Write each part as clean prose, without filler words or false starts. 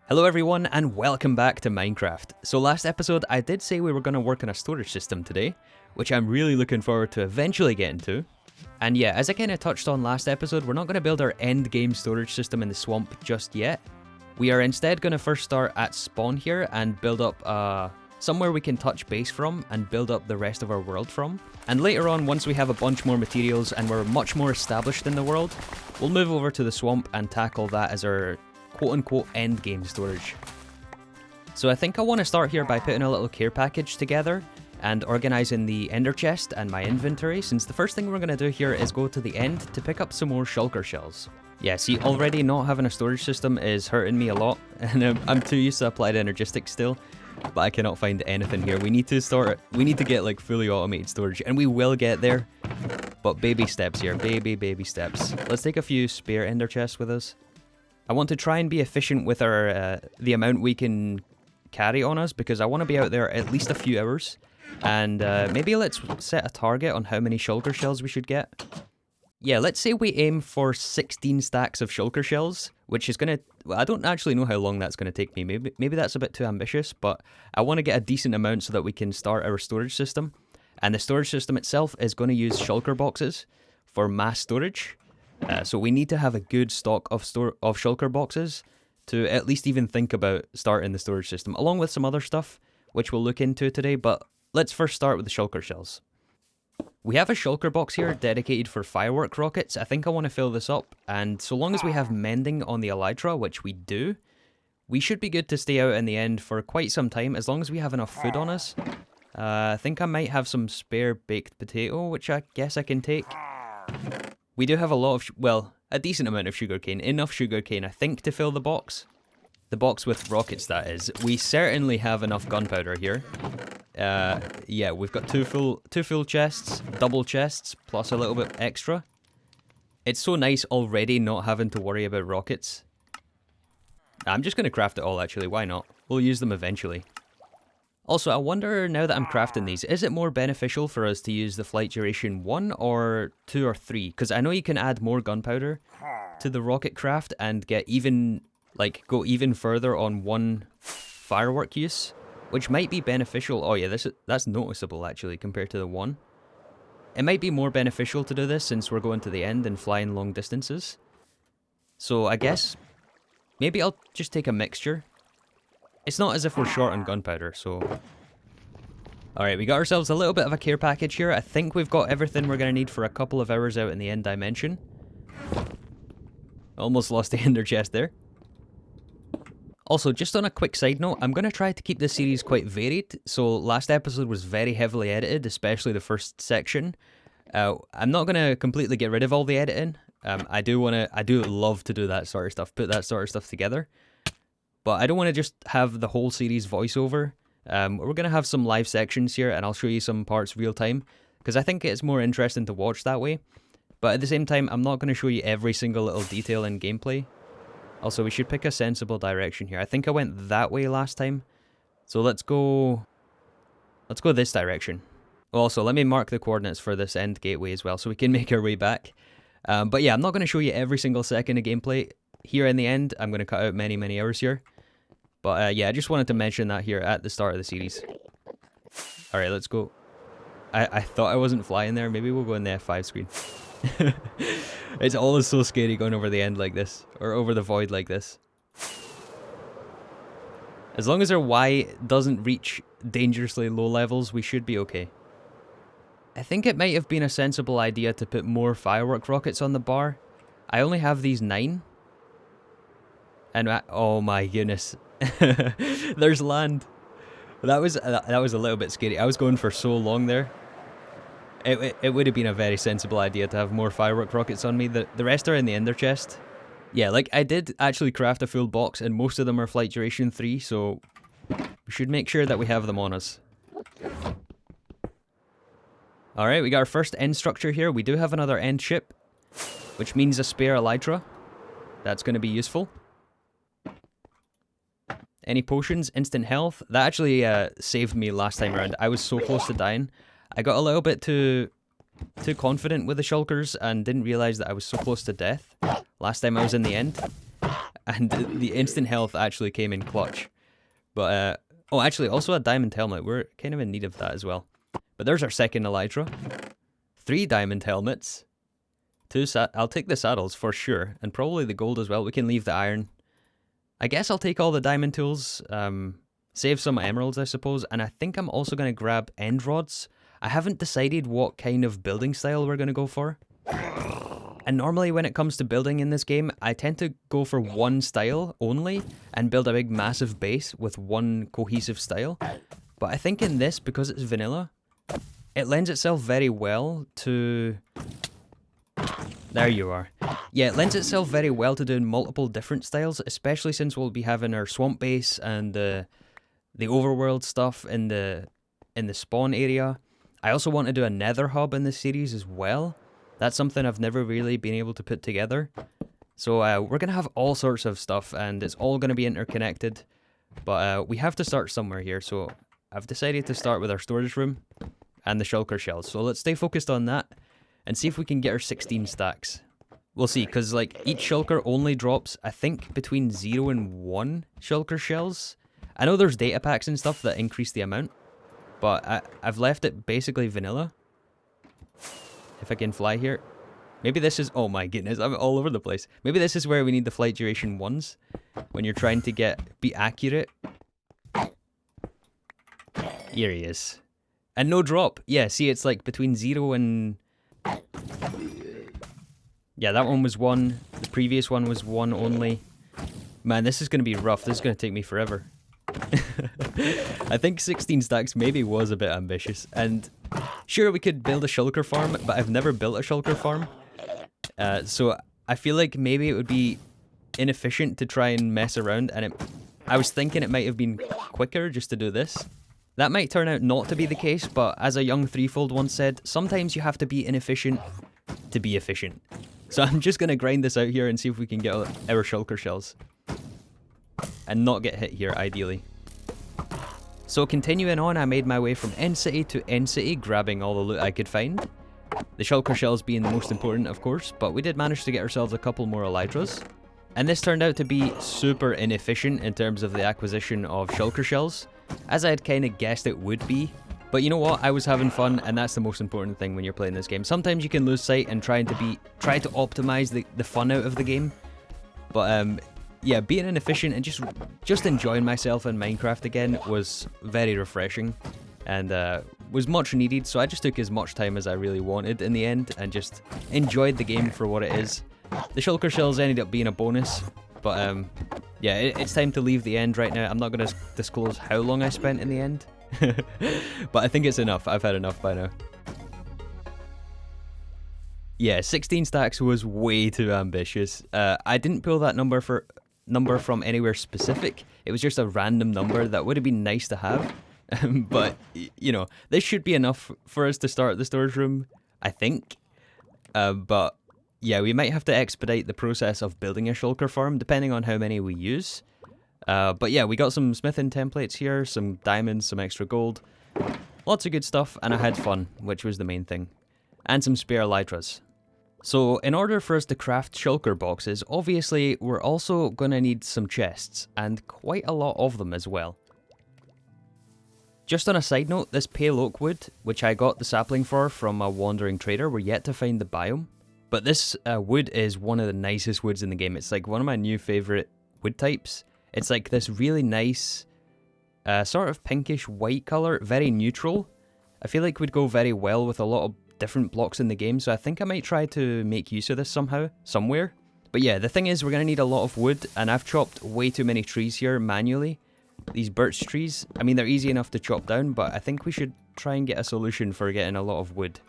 Hello everyone and welcome back to Minecraft. So last episode I did say we were going to work on a storage system today, which I'm really looking forward to eventually getting to. And yeah, as I kind of touched on last episode, we're not going to build our end game storage system in the swamp just yet. We are instead going to first start at spawn here and build up somewhere we can touch base from and build up the rest of our world from. And later on, once we have a bunch more materials and we're much more established in the world, we'll move over to the swamp and tackle that as our quote-unquote end game storage. So I think I want to start here by putting a little care package together and organising the ender chest and my inventory, since the first thing we're going to do here is go to the end to pick up some more shulker shells. Yeah, see, already not having a storage system is hurting me a lot, and I'm too used to applied energistics still, but I cannot find anything here. We need to get like fully automated storage, and we will get there, but baby steps here, baby steps. Let's take a few spare ender chests with us. I want to try and be efficient with our the amount we can carry on us, because I want to be out there at least a few hours, and maybe let's set a target on how many shulker shells we should get. Yeah, let's say we aim for 16 stacks of shulker shells, which is going to... Well, I don't actually know how long that's going to take me. Maybe that's a bit too ambitious, but I want to get a decent amount so that we can start our storage system. And the storage system itself is going to use shulker boxes for mass storage. So we need to have a good stock of shulker boxes to at least even think about starting the storage system, along with some other stuff, which we'll look into today. But let's first start with the shulker shells. We have a shulker box here dedicated for firework rockets. I think I want to fill this up, and so long as we have mending on the elytra, which we do, we should be good to stay out in the end for quite some time, as long as we have enough food on us. I think I might have some spare baked potato, which I guess I can take. We do have a lot of, well, a decent amount of sugarcane. Enough sugarcane, I think, to fill the box. The box with rockets, that is. We certainly have enough gunpowder here. Yeah, we've got two full chests, double chests, plus a little bit extra. It's so nice already not having to worry about rockets. I'm just going to craft it all, actually. Why not? We'll use them eventually. Also, I wonder, now that I'm crafting these, is it more beneficial for us to use the flight duration 1 or 2 or 3? Because I know you can add more gunpowder to the rocket craft and get even, like, go even further on one firework use, which might be beneficial. Oh yeah, that's noticeable actually compared to the 1. It might be more beneficial to do this since we're going to the end and flying long distances. So I guess maybe I'll just take a mixture. It's not as if we're short on gunpowder, so... Alright, we got ourselves a little bit of a care package here. I think we've got everything we're going to need for a couple of hours out in the end dimension. Almost lost the ender chest there. Also, just on a quick side note, I'm going to try to keep this series quite varied. So last episode was very heavily edited, especially the first section. I'm not going to completely get rid of all the editing. I do love to do that sort of stuff, put that sort of stuff together. But I don't want to just have the whole series voiceover. We're going to have some live sections here, and I'll show you some parts real time, because I think it's more interesting to watch that way. But at the same time, I'm not going to show you every single little detail in gameplay. Also, we should pick a sensible direction here. I think I went that way last time. So let's go this direction. Also, let me mark the coordinates for this end gateway as well, so we can make our way back. But yeah, I'm not going to show you every single second of gameplay. Here in the end, I'm going to cut out many hours here. But yeah, I just wanted to mention that here at the start of the series. Alright, let's go. I thought I wasn't flying there. Maybe we'll go in the F5 screen. It's always so scary going over the end like this, or over the void like this. As long as our Y doesn't reach dangerously low levels, we should be okay. I think it might have been a sensible idea to put more firework rockets on the bar. I only have these 9. And oh my goodness. There's land. That was a little bit scary. I was going for so long there. It would have been a very sensible idea to have more firework rockets on me. The rest are in the ender chest. Yeah, like I did actually craft a full box, and most of them are flight duration 3, so we should make sure that we have them on us. Alright, we got our first end structure here. We do have another end ship, which means a spare elytra. That's going to be useful. Any potions? Instant health? That actually saved me last time around. I was so close to dying. I got a little bit too confident with the shulkers and didn't realise that I was so close to death last time I was in the end. and the instant health actually came in clutch. But, oh, actually, also a diamond helmet. We're kind of in need of that as well. But there's our second elytra. 3 diamond helmets. 2 I'll take the saddles for sure, and probably the gold as well. We can leave the iron. I guess I'll take all the diamond tools, save some emeralds, I suppose, and I think I'm also going to grab end rods. I haven't decided what kind of building style we're going to go for. And normally when it comes to building in this game, I tend to go for one style only and build a big massive base with one cohesive style. But I think in this, because it's vanilla, it lends itself very well to... There you are. Yeah, it lends itself very well to doing multiple different styles, especially since we'll be having our swamp base and the overworld stuff in the spawn area. I also want to do a nether hub in this series as well. That's something I've never really been able to put together. So we're going to have all sorts of stuff, and it's all going to be interconnected. But we have to start somewhere here, so I've decided to start with our storage room and the shulker shells. So let's stay focused on that and see if we can get our 16 stacks. We'll see, because like each shulker only drops, I think, between 0 and 1 shulker shells. I know there's data packs and stuff that increase the amount, but I've left it basically vanilla. If I can fly here. Maybe this is... Oh my goodness, I'm all over the place. Maybe this is where we need the flight duration 1s. When you're trying to be accurate. Here he is. And no drop. Yeah, see, it's like between 0 and... Yeah, that one was 1. The previous one was 1 only. Man, this is going to be rough. This is going to take me forever. I think 16 stacks maybe was a bit ambitious. And sure, we could build a shulker farm, but I've never built a shulker farm. So I feel like maybe it would be inefficient to try and mess around. And I was thinking it might have been quicker just to do this. That might turn out not to be the case, but as a young Threefold once said, sometimes you have to be inefficient to be efficient. So I'm just going to grind this out here and see if we can get our shulker shells. And not get hit here, ideally. So continuing on, I made my way from end city to end city, grabbing all the loot I could find. The shulker shells being the most important, of course, but we did manage to get ourselves a couple more elytras. And this turned out to be super inefficient in terms of the acquisition of shulker shells, as I had kind of guessed it would be. But you know what, I was having fun, and that's the most important thing when you're playing this game. Sometimes you can lose sight and try to optimize the fun out of the game. But yeah, being inefficient and just enjoying myself in Minecraft again was very refreshing, and was much needed. So I just took as much time as I really wanted in the end, and just enjoyed the game for what it is. The shulker shells ended up being a bonus, but yeah, it's time to leave the end right now. I'm not going to disclose how long I spent in the end, but I think it's enough. I've had enough by now. Yeah, 16 stacks was way too ambitious. I didn't pull that number from anywhere specific. It was just a random number that would have been nice to have. But, you know, this should be enough for us to start the storage room, I think. But, yeah, we might have to expedite the process of building a shulker farm, depending on how many we use. But, yeah, we got some smithing templates here, some diamonds, some extra gold. Lots of good stuff, and I had fun, which was the main thing. And some spare elytras. So, in order for us to craft shulker boxes, obviously, we're also going to need some chests, and quite a lot of them as well. Just on a side note, this pale oak wood, which I got the sapling for from a wandering trader, we're yet to find the biome. But this wood is one of the nicest woods in the game. It's like one of my new favourite wood types. It's like this really nice, sort of pinkish white colour, very neutral. I feel like would go very well with a lot of different blocks in the game, so I think I might try to make use of this somehow, somewhere. But yeah, the thing is, we're going to need a lot of wood, and I've chopped way too many trees here manually. These birch trees, I mean, they're easy enough to chop down, but I think we should try and get a solution for getting a lot of wood.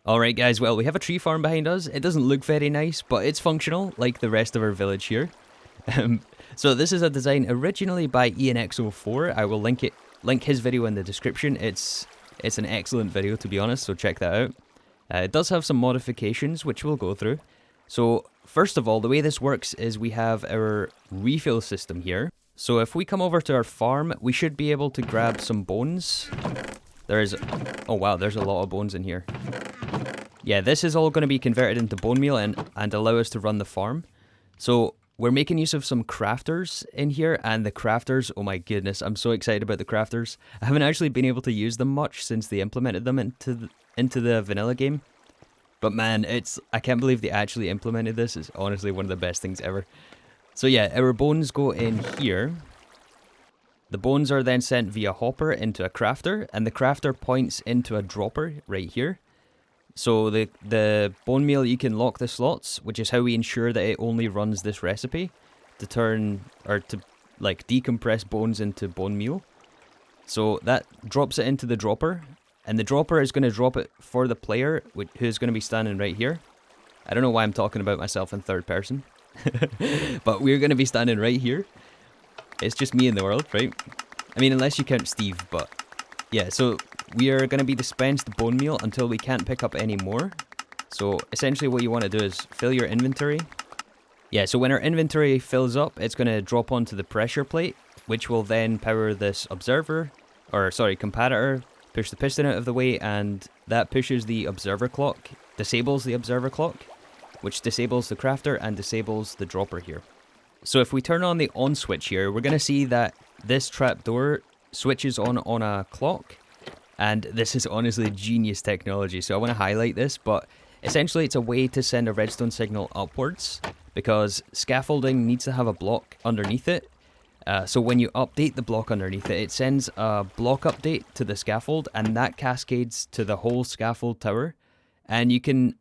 Alright guys, well we have a tree farm behind us. It doesn't look very nice, but it's functional like the rest of our village here. So this is a design originally by ENX04. I will link his video in the description. It's an excellent video, to be honest, so check that out. It does have some modifications which we'll go through. So first of all, the way this works is we have our refill system here. So if we come over to our farm, we should be able to grab some bones. Oh wow, there's a lot of bones in here. Yeah, this is all going to be converted into bone meal and allow us to run the farm. So we're making use of some crafters in here, and the crafters, oh my goodness, I'm so excited about the crafters. I haven't actually been able to use them much since they implemented them into the vanilla game. But man, I can't believe they actually implemented this. It's honestly one of the best things ever. So yeah, our bones go in here. The bones are then sent via hopper into a crafter, and the crafter points into a dropper right here. So the bone meal, you can lock the slots, which is how we ensure that it only runs this recipe to like decompress bones into bone meal. So that drops it into the dropper, and the dropper is going to drop it for the player, who's going to be standing right here. I don't know why I'm talking about myself in third person, but we're going to be standing right here. It's just me in the world, right? I mean, unless you count Steve, but yeah, so we are going to be dispensed bone meal until we can't pick up any more. So essentially what you want to do is fill your inventory. Yeah, so when our inventory fills up, it's going to drop onto the pressure plate, which will then power this comparator, push the piston out of the way, and that pushes the observer clock, disables the observer clock, which disables the crafter and disables the dropper here. So if we turn on the on switch here, we're going to see that this trapdoor switches on a clock. And this is honestly genius technology, so I want to highlight this, but essentially it's a way to send a redstone signal upwards, because scaffolding needs to have a block underneath it. So when you update the block underneath it, it sends a block update to the scaffold, and that cascades to the whole scaffold tower, and you can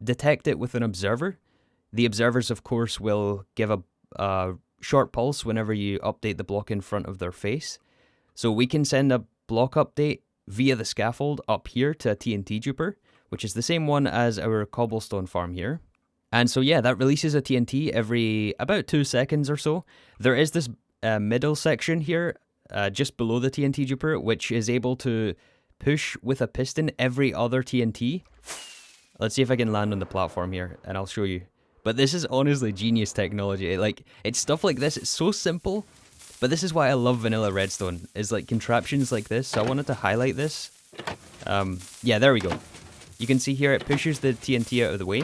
detect it with an observer. The observers, of course, will give a short pulse whenever you update the block in front of their face. So we can send a block update via the scaffold up here to a TNT duper, which is the same one as our cobblestone farm here. And so yeah, that releases a TNT every about 2 seconds or so. There is this middle section here, just below the TNT duper, which is able to push with a piston every other TNT. Let's see if I can land on the platform here, and I'll show you. But this is honestly genius technology. It's stuff like this. It's so simple, but this is why I love vanilla redstone. Is like contraptions like this. So I wanted to highlight this. Yeah, there we go. You can see here it pushes the TNT out of the way,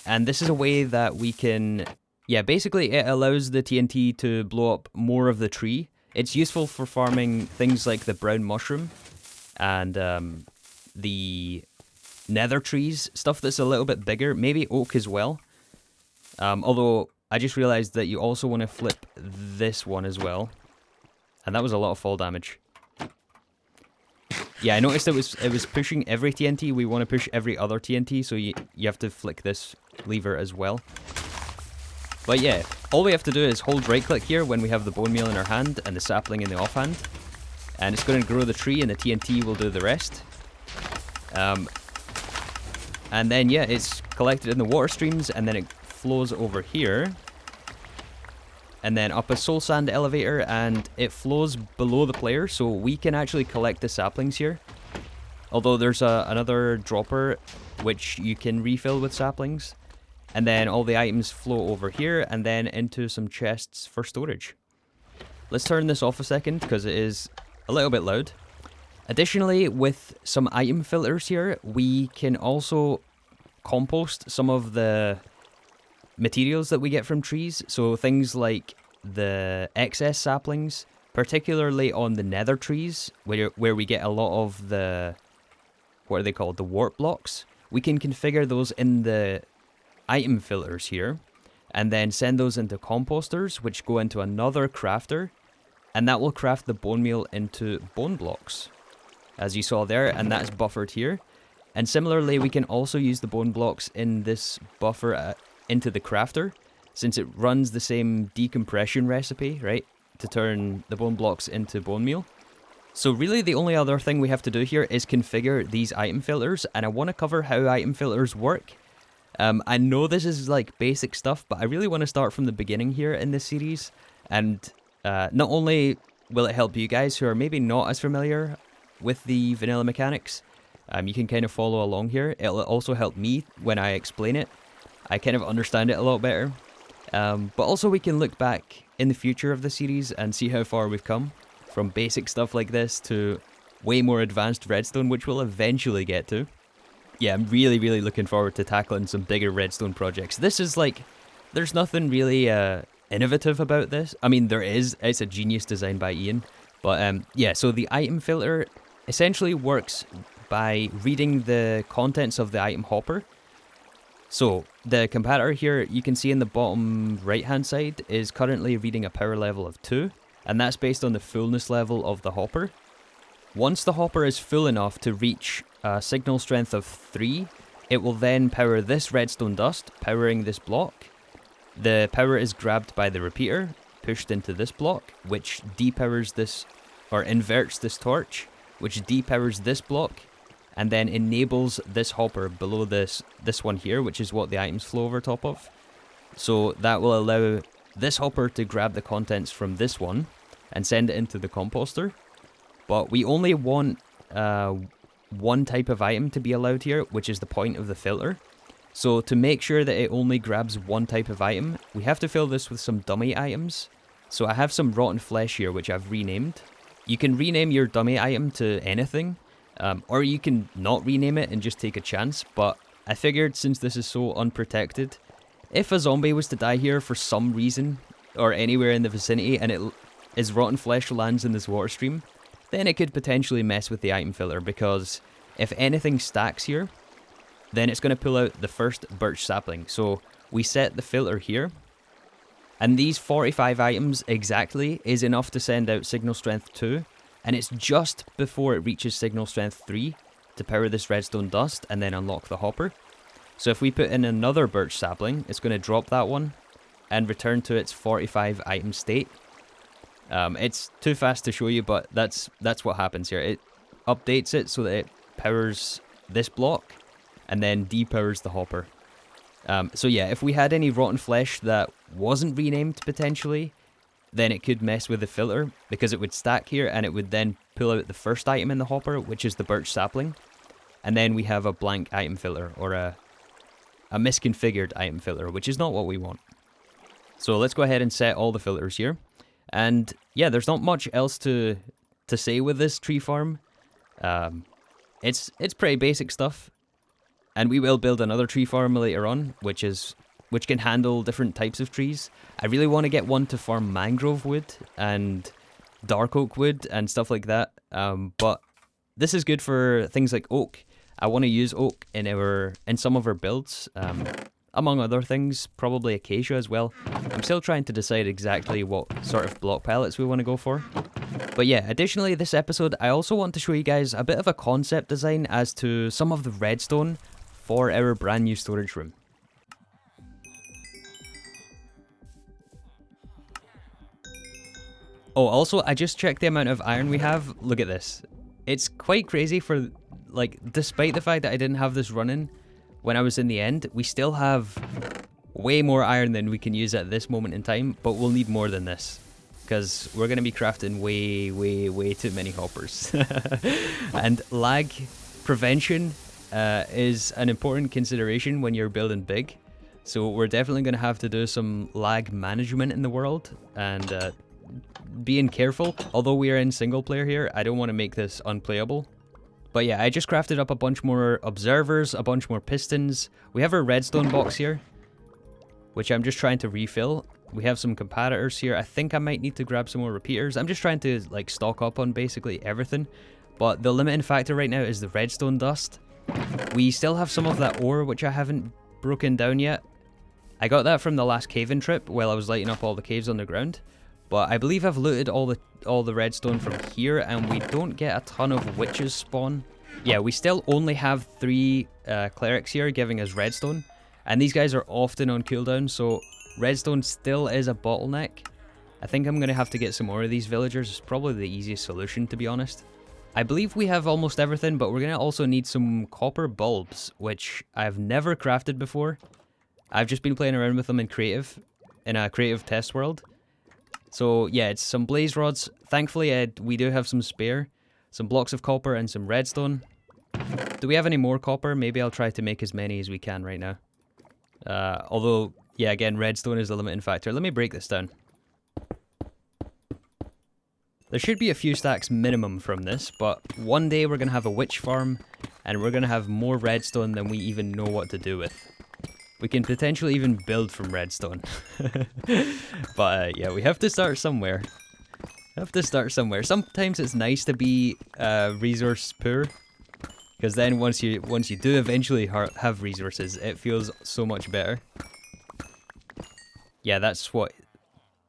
and this is a way that we can. Yeah, basically it allows the TNT to blow up more of the tree. It's useful for farming things like the brown mushroom and the nether trees, stuff that's a little bit bigger, maybe oak as well. Although I just realized that you also want to flip this one as well, and that was a lot of fall damage. Yeah, I noticed it was pushing every TNT. We want to push every other TNT, so you have to flick this lever as well. But yeah, all we have to do is hold right click here when we have the bone meal in our hand and the sapling in the offhand, and it's going to grow the tree, and the TNT will do the rest. And then yeah, it's collected in the water streams, and then it flows over here, and then up a soul sand elevator, and it flows below the player, so we can actually collect the saplings here. Although there's another dropper which you can refill with saplings, and then all the items flow over here and then into some chests for storage. Let's turn this off a second because it is a little bit loud. Additionally, with some item filters here, we can also compost some of the materials that we get from trees. So things like the excess saplings, particularly on the nether trees, where we get a lot of the, what are they called, the warp blocks. We can configure those in the item filters here, and then send those into composters, which go into another crafter, and that will craft the bone meal into bone blocks, as you saw there, and that's buffered here. And similarly, we can also use the bone blocks in this buffer into the crafter, since it runs the same decompression recipe, right, to turn the bone blocks into bone meal. So really the only other thing we have to do here is configure these item filters, and I want to cover how item filters work. I know this is like basic stuff, but I really want to start from the beginning here in this series, and not only will it help you guys who are maybe not as familiar with the vanilla mechanics, you can kind of follow along here. It'll also help me when I explain it. I kind of understand it a lot better. But also we can look back in the future of the series and see how far we've come, from basic stuff like this to way more advanced redstone, which we'll eventually get to. Yeah, I'm really looking forward to tackling some bigger redstone projects. This is like, there's nothing really innovative about this. I mean, there is, it's a genius design by Ian. But yeah, so the item filter essentially works by reading the contents of the item hopper. So the comparator here, you can see in the bottom right hand side, is currently reading a power level of 2, and that's based on the fullness level of the hopper. Once the hopper is full enough to reach a signal strength of 3, it will then power this redstone dust, powering this block. The power is grabbed by the repeater, pushed into this block, which depowers this, or inverts this torch, which depowers this block, and then enables this hopper below this one here, which is what the items flow over top of. So that will allow this hopper to grab the contents from this one and send it into the composter. But we only want one type of item to be allowed here, which is the point of the filter. So to make sure that it only grabs one type of item, we have to fill this with some dummy items. So I have some rotten flesh here, which I've renamed. You can rename your dummy item to anything, or you can not rename it and just take a chance, but I figured since this is so unprotected, if a zombie was to die here for some reason, or anywhere in the vicinity, and his rotten flesh lands in this water stream, then it could potentially mess with the item filter, because if anything stacks here, then it's going to pull out the first birch sapling. So we set the filter here, and these 45 items exactly is enough to send out signal strength 2, and it's just before it reaches signal strength 3 to power this redstone dust and then unlock the hopper. So if we put in another birch sapling, it's going to drop that one and return to its 45 item state. It's too fast to show you, but that's what happens here. It updates it so that it powers this block and then depowers the hopper. So yeah, if we had any rotten flesh that wasn't renamed potentially, then it could mess with the filter, because it would stack here and it would then pull out the first item in the hopper, which is the birch sapling. And then we have a blank item filter, or a misconfigured item filter, which is not what we want. So let's go ahead and set all the filters here. And yeah, there's not much else to say with this tree farm. It's pretty basic stuff. And we will build another tree farm later on, which can handle different types of trees. I really want to get one to farm mangrove wood and dark oak wood and stuff like that. But this is good for things like oak. I want to use oak in some of our builds, among other things, probably acacia as well. I'm still trying to decide exactly what sort of block pallets we want to go for. But yeah, additionally this episode, I also want to show you guys a bit of a concept design as to some of the redstone for our brand new storage room. Oh, also, I just checked the amount of iron we have. Look at this. It's quite crazy for, like, despite the fact that I didn't have this running when I was in the end, we still have way more iron than we can use at this moment in time, but we'll need more than this, because we're going to be crafting way too many hoppers. And lag prevention is an important consideration when you're building big, so we're definitely going to have to do some lag management in the world, and being careful. Although we are in single player here, I don't want to make this unplayable. But yeah, I just crafted up a bunch more observers, a bunch more pistons. We have our redstone box here, which I'm just trying to refill. We have some compators here. I think I might need to grab some more repeaters. I'm just trying to like stock up on basically everything. But the limiting factor right now is the redstone dust. We still have some of that ore, which I haven't broken down yet. I got that from the last cave-in trip while I was lighting up all the caves on the ground. But I believe I've looted all the redstone from here, and we don't get a ton of witches spawn. Yeah, we still only have 3 clerics here giving us redstone, and these guys are often on cooldown, so redstone still is a bottleneck. I think I'm going to have to get some more of these villagers. It's probably the easiest solution, to be honest. I believe we have almost everything, but we're going to also need some copper bulbs, which I've never crafted before. I've just been playing around with them in a creative test world. So yeah, it's some blaze rods. Thankfully, we do have some spare. Some blocks of copper and some redstone. Do we have any more copper? Maybe I'll try to make as many as we can right now. Although, yeah, again, redstone is the limiting factor. Let me break this down. There should be a few stacks minimum from this, but one day we're going to have a witch farm, and we're going to have more redstone than we even know what to do with. We can potentially even build from redstone. But yeah, we have to start somewhere. Sometimes it's nice to be resource poor, because then once you do eventually have resources, it feels so much better. Yeah, that's what,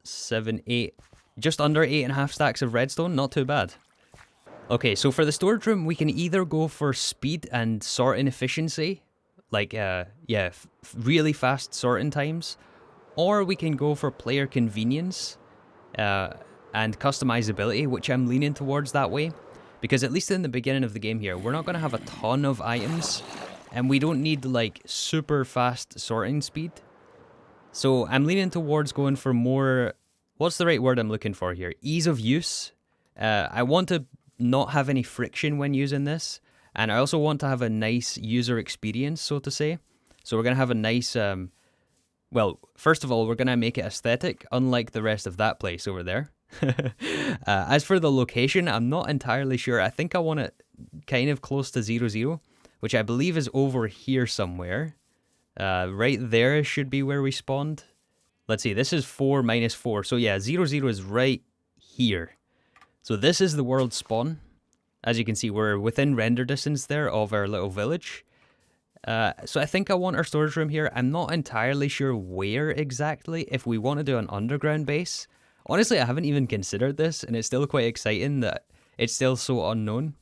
7, 8, just under 8.5 stacks of redstone. Not too bad. Okay, so for the storage room, we can either go for speed and sorting efficiency, like yeah, really fast sorting times, or we can go for player convenience and customizability, which I'm leaning towards that way, because at least in the beginning of the game here, we're not going to have a ton of items, and we don't need like super fast sorting speed. So I'm leaning towards going for more, what's the right word I'm looking for here? Ease of use. I want to not have any friction when using this, and I also want to have a nice user experience, so to say. So we're going to have a nice, well, first of all, we're going to make it aesthetic, unlike the rest of that place over there. As for the location, I'm not entirely sure. I think I want it kind of close to 0, 0, which I believe is over here somewhere. Right there should be where we spawned. Let's see, this is 4 minus 4. So yeah, 0, 0 is right here. So this is the world spawn. As you can see, we're within render distance there of our little village. So I think I want our storage room here. I'm not entirely sure where exactly, if we want to do an underground base. Honestly, I haven't even considered this, and it's still quite exciting that it's still so unknown.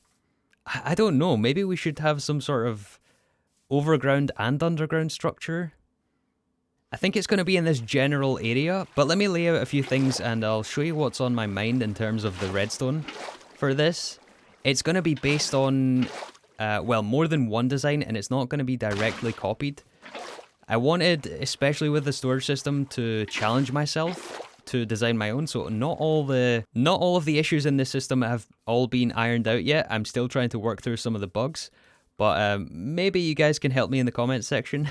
I don't know, maybe we should have some sort of overground and underground structure. I think it's going to be in this general area, but let me lay out a few things and I'll show you what's on my mind in terms of the redstone for this. It's going to be based on, well, more than one design, and it's not going to be directly copied. I wanted, especially with the storage system, to challenge myself to design my own, so not all of the issues in this system have all been ironed out yet. I'm still trying to work through some of the bugs. But maybe you guys can help me in the comments section.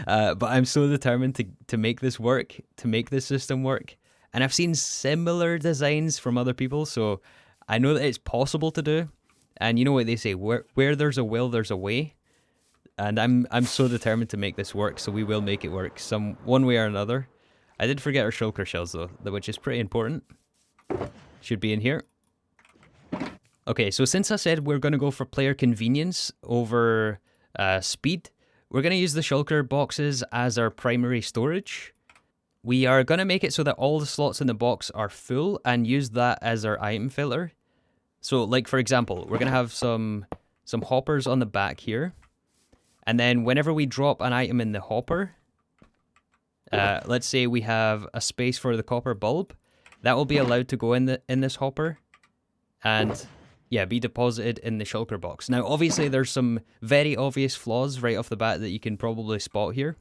But I'm so determined to make this work, to make this system work. And I've seen similar designs from other people, so I know that it's possible to do. And you know what they say, where there's a will, there's a way. And I'm so determined to make this work, so we will make it work one way or another. I did forget our shulker shells though, which is pretty important. Should be in here. Okay, so since I said we're going to go for player convenience over speed, we're going to use the shulker boxes as our primary storage. We are going to make it so that all the slots in the box are full and use that as our item filler. So, like for example, we're going to have some hoppers on the back here. And then whenever we drop an item in the hopper, let's say we have a space for the copper bulb, that will be allowed to go in this hopper. And yeah, be deposited in the shulker box. Now, obviously, there's some very obvious flaws right off the bat that you can probably spot here.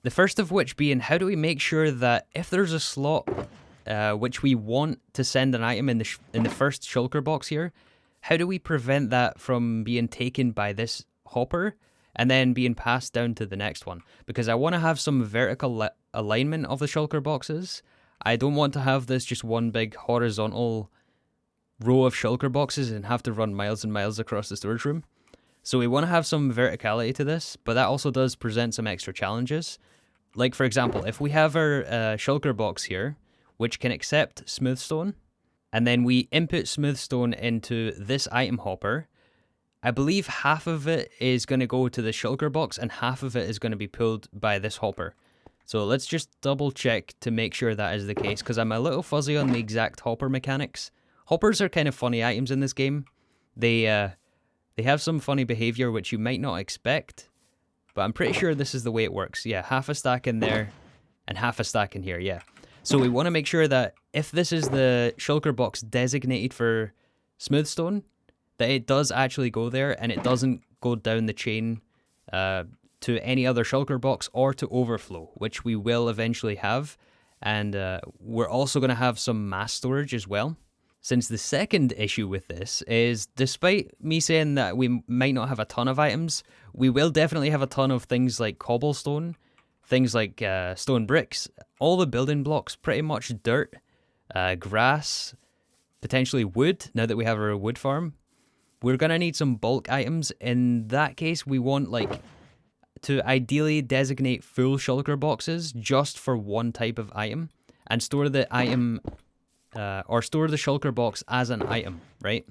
The first of which being, how do we make sure that if there's a slot which we want to send an item in the first shulker box here, how do we prevent that from being taken by this hopper and then being passed down to the next one? Because I want to have some vertical alignment of the shulker boxes. I don't want to have this just one big horizontal row of shulker boxes and have to run miles and miles across the storage room. So we want to have some verticality to this, but that also does present some extra challenges. Like for example, if we have our shulker box here, which can accept smoothstone, and then we input smoothstone into this item hopper, I believe half of it is going to go to the shulker box and half of it is going to be pulled by this hopper. So let's just double check to make sure that is the case, because I'm a little fuzzy on the exact hopper mechanics. Hoppers are kind of funny items in this game. They have some funny behavior which you might not expect, but I'm pretty sure this is the way it works. Yeah, half a stack in there and half a stack in here, yeah. So we want to make sure that if this is the shulker box designated for smoothstone, that it does actually go there, and it doesn't go down the chain to any other shulker box or to overflow, which we will eventually have. And we're also going to have some mass storage as well. Since the second issue with this is, despite me saying that we might not have a ton of items, we will definitely have a ton of things like cobblestone, things like stone bricks, all the building blocks, pretty much dirt, grass, potentially wood, now that we have our wood farm. We're going to need some bulk items. In that case, we want like to ideally designate full shulker boxes just for one type of item and store the item or store the shulker box as an item, right?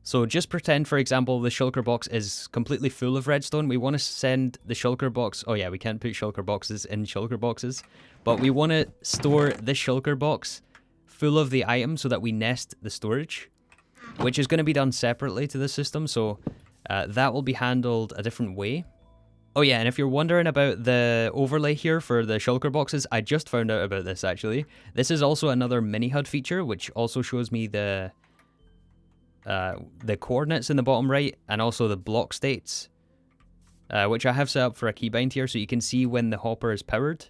So just pretend, for example, the shulker box is completely full of redstone. We want to send the shulker box... Oh yeah, we can't put shulker boxes in shulker boxes. But we want to store this shulker box full of the item so that we nest the storage, which is going to be done separately to the system. So that will be handled a different way. Oh yeah, and if you're wondering about the overlay here for the shulker boxes, I just found out about this actually. This is also another mini HUD feature, which also shows me the coordinates in the bottom right, and also the block states, which I have set up for a keybind here, so you can see when the hopper is powered,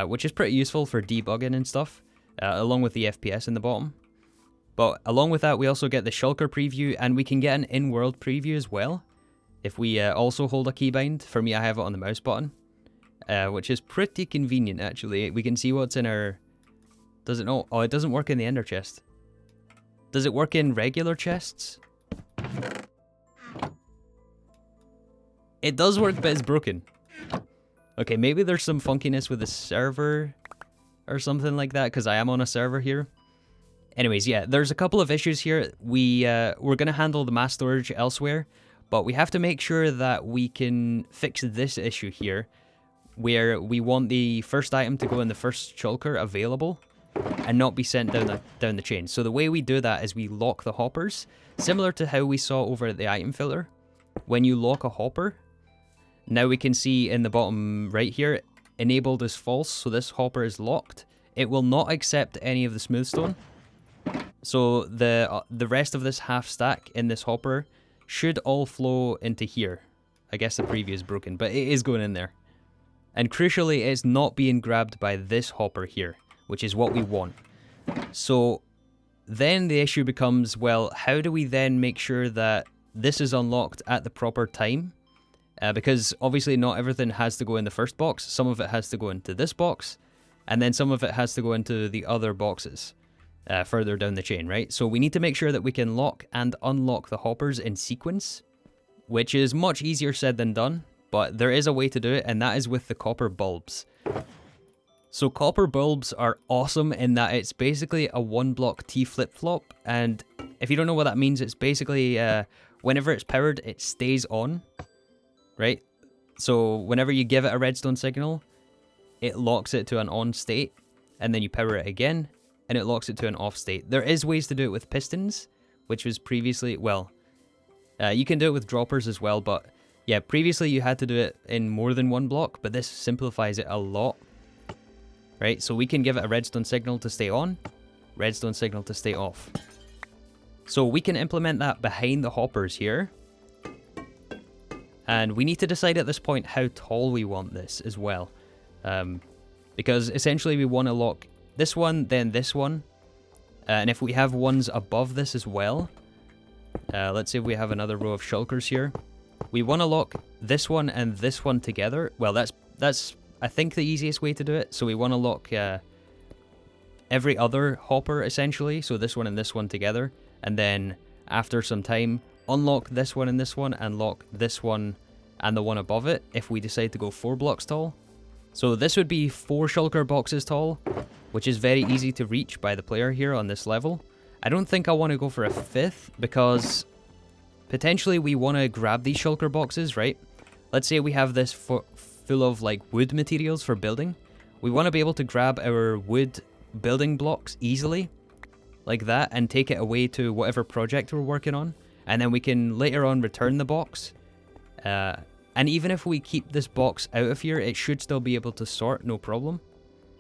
which is pretty useful for debugging and stuff, along with the FPS in the bottom. But along with that, we also get the shulker preview, and we can get an in-world preview as well, if we also hold a keybind. For me, I have it on the mouse button, which is pretty convenient actually. We can see what's in our... Does it not? Oh, it doesn't work in the ender chest. Does it work in regular chests? It does work, but it's broken. Okay, maybe there's some funkiness with the server or something like that, because I am on a server here. Anyways, yeah, there's a couple of issues here. We're going to handle the mass storage elsewhere, but we have to make sure that we can fix this issue here, where we want the first item to go in the first shulker available and not be sent down the chain. So the way we do that is we lock the hoppers, similar to how we saw over at the item filter. When you lock a hopper, now we can see in the bottom right here, enabled is false, so this hopper is locked. It will not accept any of the smooth stone. So the rest of this half stack in this hopper should all flow into here. I guess the preview is broken, but it is going in there. And crucially, it's not being grabbed by this hopper here, which is what we want. So then the issue becomes, well, how do we then make sure that this is unlocked at the proper time? Because obviously not everything has to go in the first box. Some of it has to go into this box, and then some of it has to go into the other boxes further down the chain, right? So we need to make sure that we can lock and unlock the hoppers in sequence, which is much easier said than done, but there is a way to do it, and that is with the copper bulbs. So copper bulbs are awesome in that it's basically a one block T flip-flop, and if you don't know what that means, it's basically whenever it's powered, it stays on, right? So whenever you give it a redstone signal, it locks it to an on state, and then you power it again, and it locks it to an off state. There is ways to do it with pistons, which was previously, well, you can do it with droppers as well, but yeah, previously you had to do it in more than one block, but this simplifies it a lot. Right, so we can give it a redstone signal to stay on, redstone signal to stay off. So we can implement that behind the hoppers here. And we need to decide at this point how tall we want this as well. Because essentially we want to lock this one, then this one. And if we have ones above this as well, let's say we have another row of shulkers here. We want to lock this one and this one together. Well, that's I think the easiest way to do it. So we want to lock every other hopper essentially, so this one and this one together, and then after some time unlock this one and lock this one and the one above it if we decide to go 4 blocks tall. So this would be 4 shulker boxes tall, which is very easy to reach by the player here on this level. I don't think I want to go for a 5th because potentially we want to grab these shulker boxes, right? Let's say we have this full of like wood materials for building. We want to be able to grab our wood building blocks easily like that and take it away to whatever project we're working on, and then we can later on return the box, and even if we keep this box out of here, it should still be able to sort, no problem.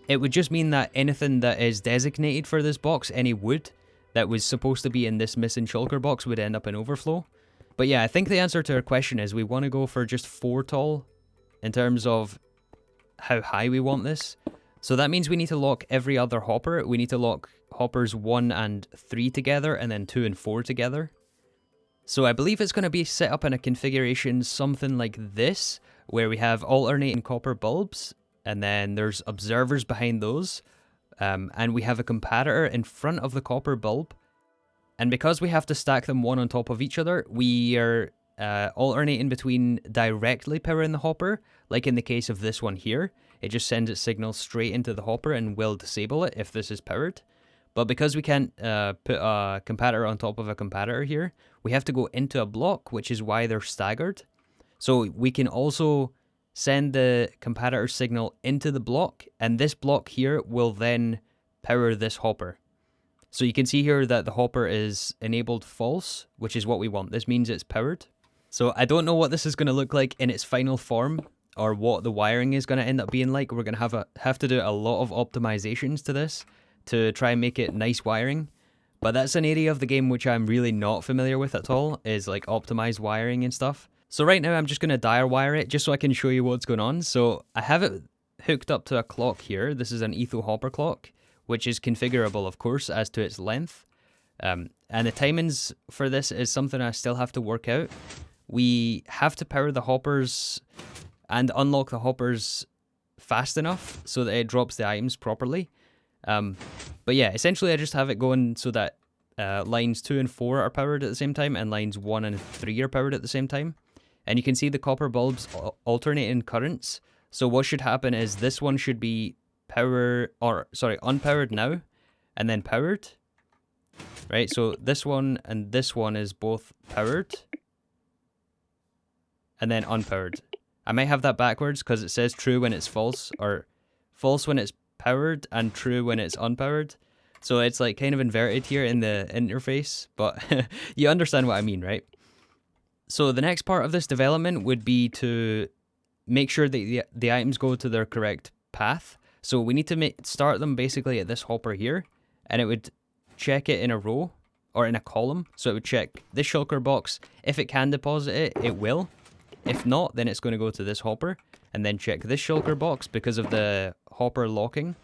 It would just mean that anything that is designated for this box, any wood, that was supposed to be in this missing shulker box would end up in overflow. But yeah, I think the answer to our question is we want to go for just 4 tall in terms of how high we want this. So that means we need to lock every other hopper. We need to lock hoppers 1 and 3 together, and then 2 and 4 together. So I believe it's going to be set up in a configuration something like this, where we have alternating copper bulbs, and then there's observers behind those, and we have a comparator in front of the copper bulb. And because we have to stack them one on top of each other, we are alternating between directly powering the hopper, like in the case of this one here. It just sends its signal straight into the hopper and will disable it if this is powered. But because we can't put a comparator on top of a comparator here, we have to go into a block, which is why they're staggered. So we can also send the comparator signal into the block, and this block here will then power this hopper. So you can see here that the hopper is enabled false, which is what we want. This means it's powered. So I don't know what this is going to look like in its final form, or what the wiring is going to end up being like. We're going to have to do a lot of optimizations to this to try and make it nice wiring. But that's an area of the game which I'm really not familiar with at all, is like optimized wiring and stuff. So right now I'm just going to dire wire it just so I can show you what's going on. So I have it hooked up to a clock here. This is an etho hopper clock, which is configurable, of course, as to its length. And the timings for this is something I still have to work out. We have to power the hoppers and unlock the hoppers fast enough so that it drops the items properly. But yeah, essentially I just have it going so that lines 2 and 4 are powered at the same time, and lines 1 and 3 are powered at the same time. And you can see the copper bulbs alternating currents. So what should happen is this one should be unpowered now, and then powered. Right, so this one and this one is both powered, and then unpowered. I might have that backwards because it says true when it's false, or false when it's powered and true when it's unpowered. So it's like kind of inverted here in the interface, but you understand what I mean, right? So the next part of this development would be to make sure that the items go to their correct path. So we need to start them basically at this hopper here, and it would check it in a row or in a column. So it would check this shulker box. If it can deposit it, it will. If not, then it's going to go to this hopper, and then check this shulker box because of the hopper locking.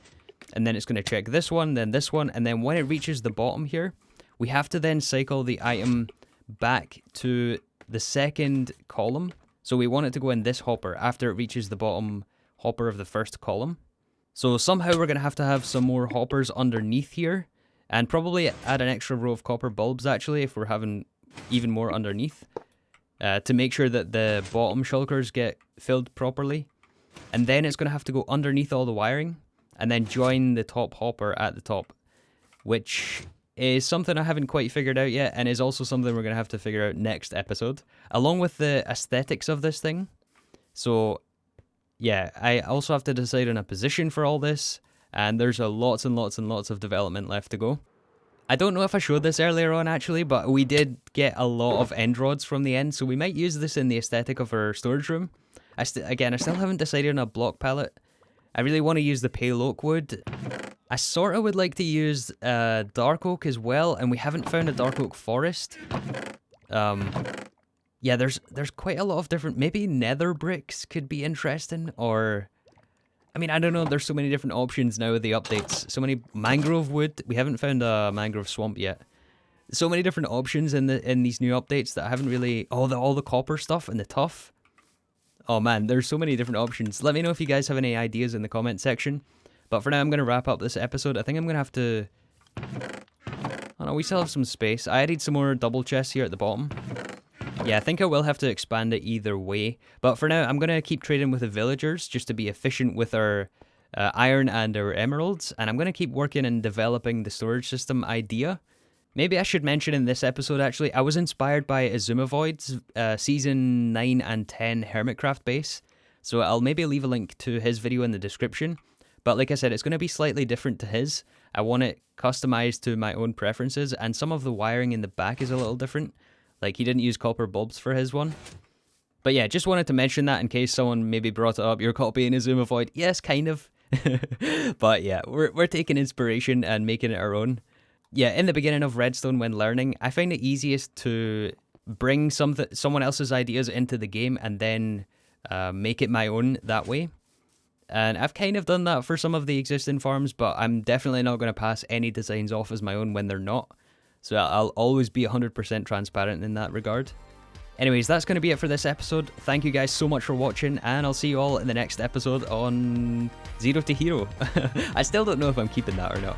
And then it's going to check this one, then this one, and then when it reaches the bottom here, we have to then cycle the item back to the second column. So we want it to go in this hopper after it reaches the bottom hopper of the first column. So somehow we're going to have some more hoppers underneath here, and probably add an extra row of copper bulbs actually if we're having even more underneath, to make sure that the bottom shulkers get filled properly. And then it's going to have to go underneath all the wiring and then join the top hopper at the top, which is something I haven't quite figured out yet, and is also something we're going to have to figure out next episode, along with the aesthetics of this thing. So yeah, I also have to decide on a position for all this, and there's lots and lots and lots of development left to go. I don't know if I showed this earlier on actually, but we did get a lot of end rods from the end, so we might use this in the aesthetic of our storage room. I still haven't decided on a block palette. I really want to use the pale oak wood. I sort of would like to use dark oak as well, and we haven't found a dark oak forest. Yeah, there's quite a lot of different, maybe nether bricks could be interesting, or I mean, I don't know, there's so many different options now with the updates. So many mangrove wood. We haven't found a mangrove swamp yet. So many different options in these new updates that I haven't really... all the copper stuff and the tuff. Oh man, there's so many different options. Let me know if you guys have any ideas in the comment section. But for now, I'm going to wrap up this episode. I think I'm going to have to... Oh no, we still have some space. I added some more double chests here at the bottom. Yeah, I think I will have to expand it either way. But for now, I'm going to keep trading with the villagers just to be efficient with our iron and our emeralds. And I'm going to keep working and developing the storage system idea. Maybe I should mention in this episode, actually, I was inspired by Azumavoid's Season 9 and 10 Hermitcraft base. So I'll maybe leave a link to his video in the description. But like I said, it's going to be slightly different to his. I want it customized to my own preferences. And some of the wiring in the back is a little different. Like, he didn't use copper bulbs for his one. But yeah, just wanted to mention that in case someone maybe brought it up. You're copying Azumavoid. Yes, kind of. But yeah, we're taking inspiration and making it our own. yeah, in the beginning of redstone when learning, I find it easiest to bring someone else's ideas into the game and then make it my own that way. And I've kind of done that for some of the existing farms, but I'm definitely not going to pass any designs off as my own when they're not. So I'll always be 100% transparent in that regard. Anyways, that's going to be it for this episode. Thank you guys so much for watching, and I'll see you all in the next episode on Zero to Hero. I still don't know if I'm keeping that or not.